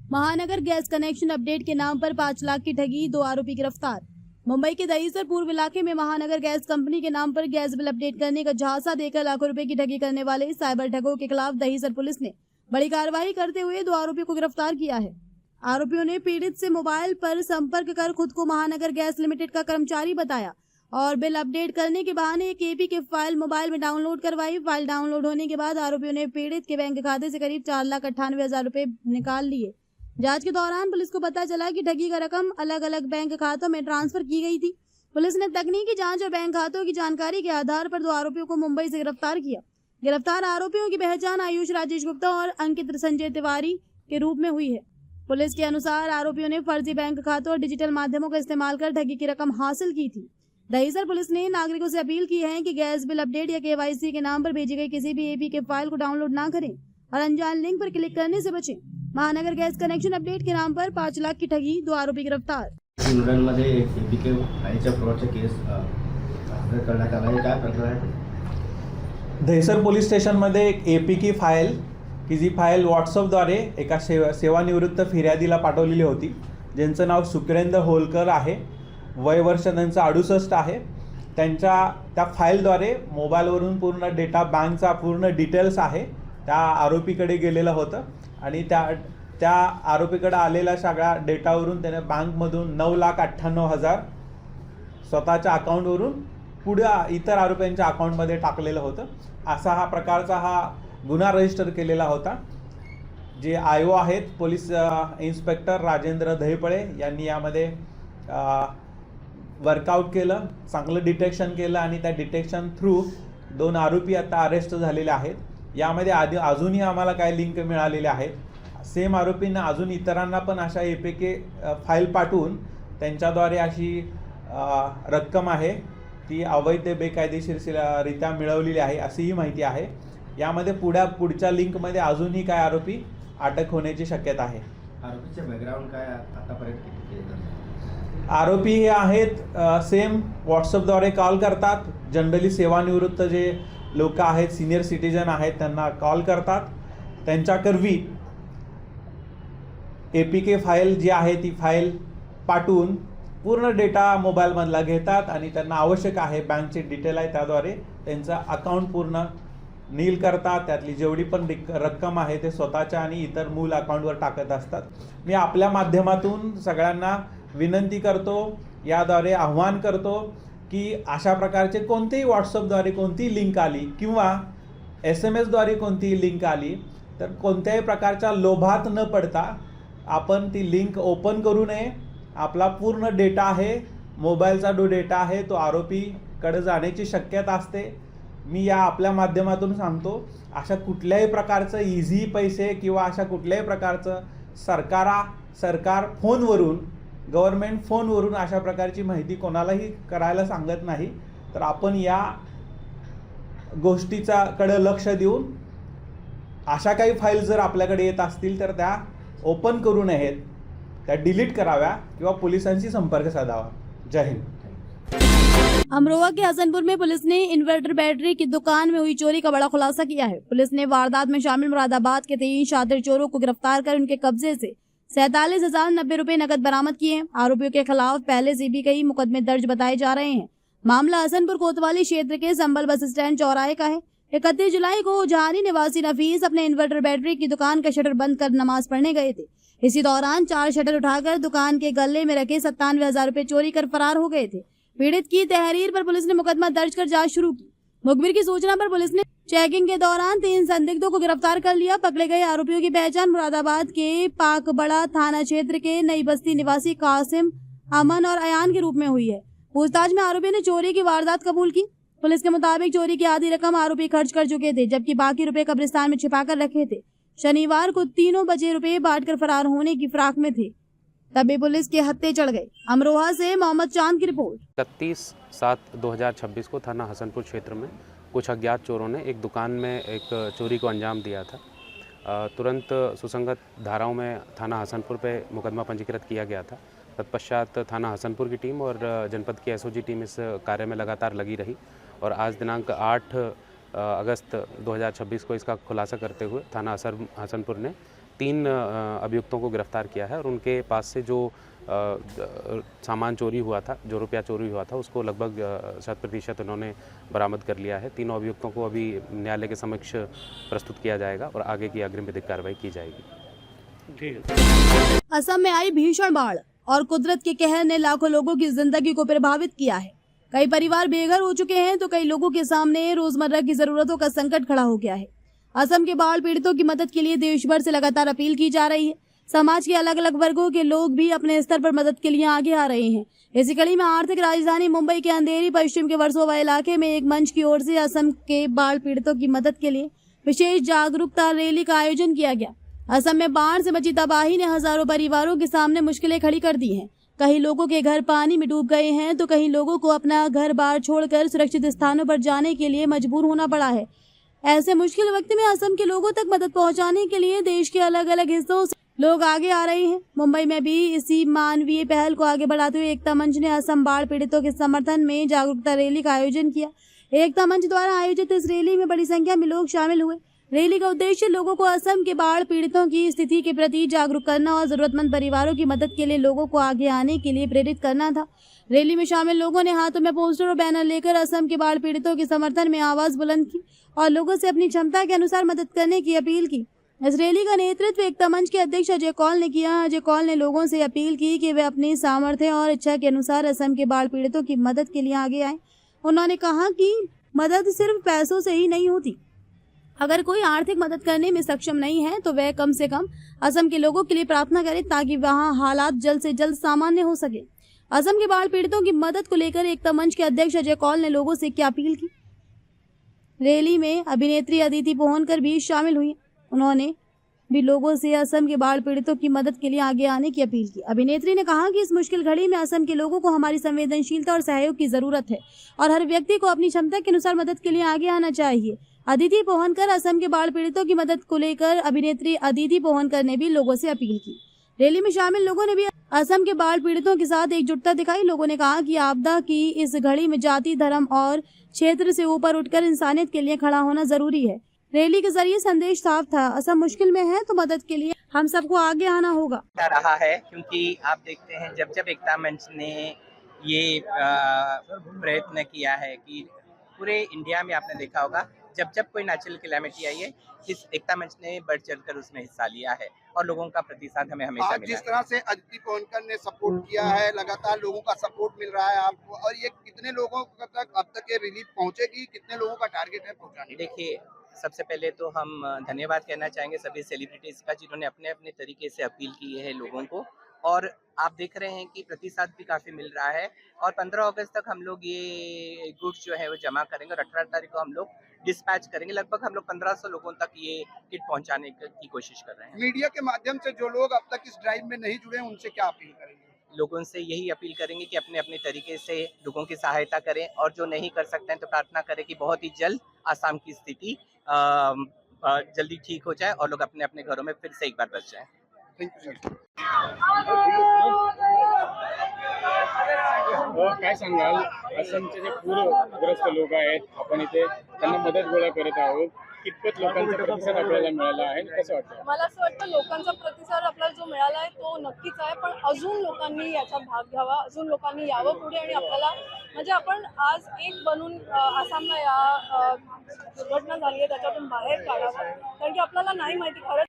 महानगर gas connection update के नाम पर 5 लाख की ठगी, 2 आरोपी गिरफ्तार। मुंबई के दहीसर पूर्व इलाके में महानगर गैस कंपनी के नाम पर गैस बिल अपडेट करने का झांसा देकर लाखों रुपए की ठगी करने वाले साइबर ठगों के खिलाफ दहीसर पुलिस ने बड़ी कार्रवाई करते हुए 2 आरोपियों को गिरफ्तार किया है। आरोपियों ने पीड़ित से मोबाइल पर संपर्क कर खुद को महानगर गैस लिमिटेड का कर्मचारी बताया और बिल अपडेट करने के बहाने एक एपी की फाइल मोबाइल में डाउनलोड करवाई। फाइल डाउनलोड होने के बाद आरोपियों ने पीड़ित के बैंक खाते से करीब 4,98,000 रुपए निकाल लिए। जांच के दौरान पुलिस को पता चला कि ठगी का रकम अलग अलग बैंक खातों में ट्रांसफर की गई थी। पुलिस ने तकनीकी जांच और बैंक खातों की जानकारी के आधार पर 2 आरोपियों को मुंबई से गिरफ्तार किया। गिरफ्तार आरोपियों की पहचान आयुष राजेश गुप्ता और अंकित संजय तिवारी के रूप में हुई है। पुलिस के अनुसार आरोपियों ने फर्जी बैंक खातों और डिजिटल माध्यमों का इस्तेमाल कर ठगी की रकम हासिल की थी। दहीसर पुलिस ने नागरिकों से अपील की है कि गैस बिल अपडेट या केवाईसी के नाम पर भेजी गई किसी भी एपी के फाइल को डाउनलोड ना करें और अनजान लिंक पर क्लिक करने से बचें। महानगर गैस कनेक्शन अपडेट के नाम पर 5 लाख की ठगी, 2 आरोपी गिरफ्तार। मध्ये एक एपीके फाईलच्या फ्रॉडचा केस दाखल करण्यात आला आहे। काय प्रकार आहे? दहीसर पोलीस स्टेशनमध्ये एक एपीके फाईल की जी फाईल व्हॉट्सअपद्वारे एका सेवानिवृत्त फिर्यादीला पाठवलेली होती, ज्यांचं नाव सुरेंद्र होलकर आहे, वय वर्ष त्यांचं 68 आहे। त्या फाईलद्वारे मोबाईलवरून पूर्ण डेटा बँकचा पूर्ण डिटेल्स आहे त्या आरोपीकडे गेलेलं होतं आणि त्या आरोपीकडे आलेल्या सगळ्या डेटावरून त्याने बँकमधून 9,98,000 स्वतःच्या अकाउंटवरून पुढे इतर आरोपींच्या अकाउंटमध्ये टाकलेलं होतं। असा हा प्रकारचा गुन्हा रजिस्टर केलेला होता। जे आयओ आहेत पोलीस इन्स्पेक्टर राजेंद्र दहीपळे यांनी यामध्ये वर्कआउट केलं, चांगलं डिटेक्शन केलं आणि त्या डिटेक्शन थ्रू 2 आरोपी आता अरेस्ट झालेले आहेत। यामध्ये अजूनही आम्हाला काही लिंक मिळालेले आहेत। सेम आरोपींना अजून इतरांना पण अशा एपीके फाईल पाठवून त्यांच्याद्वारे अशी रक्कम आहे ती अवैध बेकायदेशीररित्या मिळवलेली आहे अशीही माहिती आहे। यामध्ये पुढच्या लिंकमध्ये अजूनही काही आरोपी अटक होण्याची शक्यता आहे। आरोपीचे बॅकग्राऊंड काय आतापर्यंत किती केले? आरोपी हे आहेत सेम व्हॉट्सअपद्वारे कॉल करतात। जनरली सेवानिवृत्त जे लोक आहेत, सिनियर सिटीजन आहेत, त्यांना कॉल करतात। त्यांच्याकरवी एपीके फाईल जी आहे ती फाईल पाठवून पूर्ण डेटा मोबाईलमधला घेतात आणि त्यांना आवश्यक आहे बँकची डिटेल आहे त्याद्वारे त्यांचं अकाउंट पूर्ण नील करतात। त्यातली जेवढी पण रक्कम आहे ते स्वतःच्या आणि इतर मूल अकाउंटवर टाकत असतात। मी आपल्या माध्यमातून सगळ्यांना विनंती करतो, याद्वारे आव्हान करतो की अशा प्रकारचे कोणतेही व्हॉट्सअपद्वारे कोणतीही लिंक आली किंवा SMS द्वारे कोणतीही लिंक आली तर कोणत्याही प्रकारच्या लोभात न पडता आपण ती लिंक ओपन करू नये। आपला पूर्ण डेटा आहे, मोबाईलचा जो डेटा आहे तो आरोपीकडे जाण्याची शक्यता असते। मी या आपल्या माध्यमातून सांगतो, अशा कुठल्याही प्रकारचं इझी पैसे किंवा अशा कुठल्याही प्रकारचं सरकार फोनवरून गव्हर्नमेंट फोनवरून अशा प्रकारची माहिती कोणालाही करायला सांगत नाही। तर आपण या गोष्टीकडे लक्ष देऊन अशा काही फाईल जर आपल्याकडे येत असतील तर त्या ओपन करू नयेत, त्या डिलीट कराव्या किंवा पोलिसांशी संपर्क साधावा। जय हिंद। अमरोहा के हसनपुर में पुलिस ने इन्वर्टर बैटरी की दुकान में हुई चोरी का बड़ा खुलासा किया है। पुलिस ने वारदात में शामिल मुरादाबाद के 3 शातिर चोरों को गिरफ्तार कर उनके कब्जे से 47,090 रुपए नकद बरामद किए। आरोपियों के खिलाफ पहले से भी कई मुकदमे दर्ज बताए जा रहे हैं। मामला हसनपुर कोतवाली क्षेत्र के संबल बस स्टैंड चौराहे का है। 31 जुलाई को जहानी निवासी नफीस अपने इन्वर्टर बैटरी की दुकान का शटर बंद कर नमाज पढ़ने गए थे। इसी दौरान 4 शटर उठाकर दुकान के गले में रखे 97,000 रुपए चोरी कर फरार हो गए थे। पीड़ित की तहरीर पर पुलिस ने मुकदमा दर्ज कर जांच शुरू की। मुखबिर की सूचना पर पुलिस ने चेकिंग के दौरान 3 संदिग्धों को गिरफ्तार कर लिया। पकड़े गए आरोपियों की पहचान मुरादाबाद के पाकबड़ा थाना क्षेत्र के नई बस्ती निवासी कासिम, अमन और अयान के रूप में हुई है। पूछताछ में आरोपी ने चोरी की वारदात कबूल की। पुलिस के मुताबिक चोरी की आधी रकम आरोपी खर्च कर चुके थे, जबकि बाकी रुपए कब्रिस्तान में छिपा कर रखे थे। शनिवार को तीनों बचे रुपए बांटकर फरार होने की फिराक में थे, तभी पुलिस के हत्थे चढ़ गए। अमरोहा से मोहम्मद चांद की रिपोर्ट। 31/7/2026 को थाना हसनपुर क्षेत्र में कुछ अज्ञात चोरों ने एक दुकान में एक चोरी को अंजाम दिया था। तुरंत सुसंगत धाराओं में थाना हसनपुर पे मुकदमा पंजीकृत किया गया था। तत्पश्चात थाना हसनपुर की टीम और जनपद की एसओजी टीम इस कार्य में लगातार लगी रही और आज दिनांक 8 अगस्त 2026 को इसका खुलासा करते हुए थाना हसनपुर ने 3 अभियुक्तों को गिरफ्तार किया है और उनके पास से जो सामान चोरी हुआ था, जो रुपया चोरी हुआ था, उसको लगभग 100% उन्होंने बरामद कर लिया है। तीनों अभियुक्तों को अभी न्यायालय के समक्ष प्रस्तुत किया जाएगा और आगे की अग्रिम विधिक कार्रवाई की जाएगी। असम में आई भीषण बाढ़ और कुदरत के कहर ने लाखों लोगों की जिंदगी को प्रभावित किया है। कई परिवार बेघर हो चुके हैं तो कई लोगों के सामने रोजमर्रा की जरूरतों का संकट खड़ा हो गया है। असम के बाढ़ पीड़ितों की मदद के लिए देश भर से लगातार अपील की जा रही है। समाज के अलग अलग वर्गों के लोग भी अपने स्तर पर मदद के लिए आगे आ रहे हैं। इसी कड़ी में आर्थिक राजधानी मुंबई के अंधेरी पश्चिम के वर्सोवा इलाके में एक मंच की ओर से असम के बाढ़ पीड़ितों की मदद के लिए विशेष जागरूकता रैली का आयोजन किया गया। असम में बाढ़ से मची तबाही ने हजारों परिवारों के सामने मुश्किलें खड़ी कर दी हैं। कई लोगों के घर पानी में डूब गए हैं तो कई लोगों को अपना घर बार छोड़कर सुरक्षित स्थानों पर जाने के लिए मजबूर होना पड़ा है। ऐसे मुश्किल वक्त में असम के लोगों तक मदद पहुंचाने के लिए देश के अलग अलग हिस्सों से लोग आगे आ रहे हैं। मुंबई में भी इसी मानवीय पहल को आगे बढ़ाते हुए एकता मंच ने असम बाढ़ पीड़ितों के समर्थन में जागरूकता रैली का आयोजन किया। एकता मंच द्वारा आयोजित इस रैली में बड़ी संख्या में लोग शामिल हुए। रैली का उद्देश्य लोगों को असम के बाढ़ पीड़ितों की स्थिति के प्रति जागरूक करना और जरूरतमंद परिवारों की मदद के लिए लोगों को आगे आने के लिए प्रेरित करना था। रैली में शामिल लोगों ने हाथों में पोस्टर और बैनर लेकर असम के बाढ़ पीड़ितों के समर्थन में आवाज बुलंद की और लोगों से अपनी क्षमता के अनुसार मदद करने की अपील की। इस रैली का नेतृत्व एकता मंच के अध्यक्ष अजय कौल ने किया। अजय कौल ने लोगों से अपील की कि वे अपनी सामर्थ्य और इच्छा के अनुसार असम के बाढ़ पीड़ितों की मदद के लिए आगे आए। उन्होंने कहा कि मदद सिर्फ पैसों से ही नहीं होती। अगर कोई आर्थिक मदद करने में सक्षम नहीं है तो वह कम से कम असम के लोगों के लिए प्रार्थना करे ताकि वहां हालात जल्द से जल्द सामान्य हो सके। असम के बाढ़ पीड़ितों की मदद को लेकर एकता मंच के अध्यक्ष अजय कौल ने लोगों से क्या अपील की। रैली में अभिनेत्री अदिति पोहनकर भी शामिल हुई। उन्होंने भी लोगों से असम के बाढ़ पीड़ितों की मदद के लिए आगे आने की अपील की। अभिनेत्री ने कहा कि इस मुश्किल घड़ी में असम के लोगों को हमारी संवेदनशीलता और सहयोग की जरूरत है और हर व्यक्ति को अपनी क्षमता के अनुसार मदद के लिए आगे आना चाहिए। अदिति पोहनकर असम के बाढ़ पीड़ितों की मदद को लेकर अभिनेत्री अदिति पोहनकर ने भी लोगों से अपील की। रैली में शामिल लोगों ने भी असम के बाढ़ पीड़ितों के साथ एकजुटता दिखाई। लोगों ने कहा कि आपदा की इस घड़ी में जाति, धर्म और क्षेत्र से ऊपर उठकर इंसानियत के लिए खड़ा होना जरूरी है। रैली के जरिए संदेश साफ था, असम मुश्किल में है तो मदद के लिए हम सबको आगे आना होगा। रहा है क्योंकि आप देखते हैं जब जब एकता मंच ने ये प्रयत्न किया है कि पूरे इंडिया में आपने देखा होगा जब जब कोई नेचुरल कैलेमिटी आई है इस एकता मंच ने बढ़ चढ़कर उसमें हिस्सा लिया है और लोगों का प्रतिसाद हमें हमेशा मिला। जिस तरह से अदिति पोहनकर ने सपोर्ट किया है, लगातार लोगों का सपोर्ट मिल रहा है आपको, और ये कितने लोगों तक अब तक ये रिलीफ पहुंचेगी, कितने लोगों का टारगेट है पहुंचाने? देखिए, सबसे पहले तो हम धन्यवाद कहना चाहेंगे सभी सेलिब्रिटीज का जिन्होंने अपने अपने तरीके से अपील की है लोगों को, और आप देख रहे हैं कि प्रतिसाद भी काफ़ी मिल रहा है। और 15 अगस्त तक हम लोग ये गुड्स जो है वो जमा करेंगे और 18 तारीख को हम लोग डिस्पैच करेंगे। लगभग हम लोग 1500 लोगों तक ये किट पहुंचाने की कोशिश कर रहे हैं। मीडिया के माध्यम से जो लोग अब तक इस ड्राइव में नहीं जुड़े उनसे क्या अपील करेंगे? लोगों से यही अपील करेंगे कि अपने अपने तरीके से लोगों की सहायता करें और जो नहीं कर सकते हैं तो प्रार्थना करें कि बहुत ही जल्द आसाम की स्थिति जल्दी ठीक हो जाए और लोग अपने अपने घरों में फिर से एक बार बच जाएं। Thank you sir. काय सांगाल, असमचे जे पूरग्रस्त लोक आहेत, आपण इथे त्यांना मदत गोळा करत आहोत, कितपत लोकांचा प्रतिसाद आपल्याला मिळाला आहे, कसं वाटतं? मला असं वाटतं लोकांचा प्रतिसाद आपल्याला जो मिळाला आहे तो नक्कीच आहे, पण अजून लोकांनी याच्यात भाग घ्यावा, अजून लोकांनी यावं पुढे आणि आपल्याला म्हणजे आपण आज एक बनून आसामला या दुर्घटना झाली आहे त्याच्यातून बाहेर काढावं, कारण की आपल्याला नाही माहिती खरंच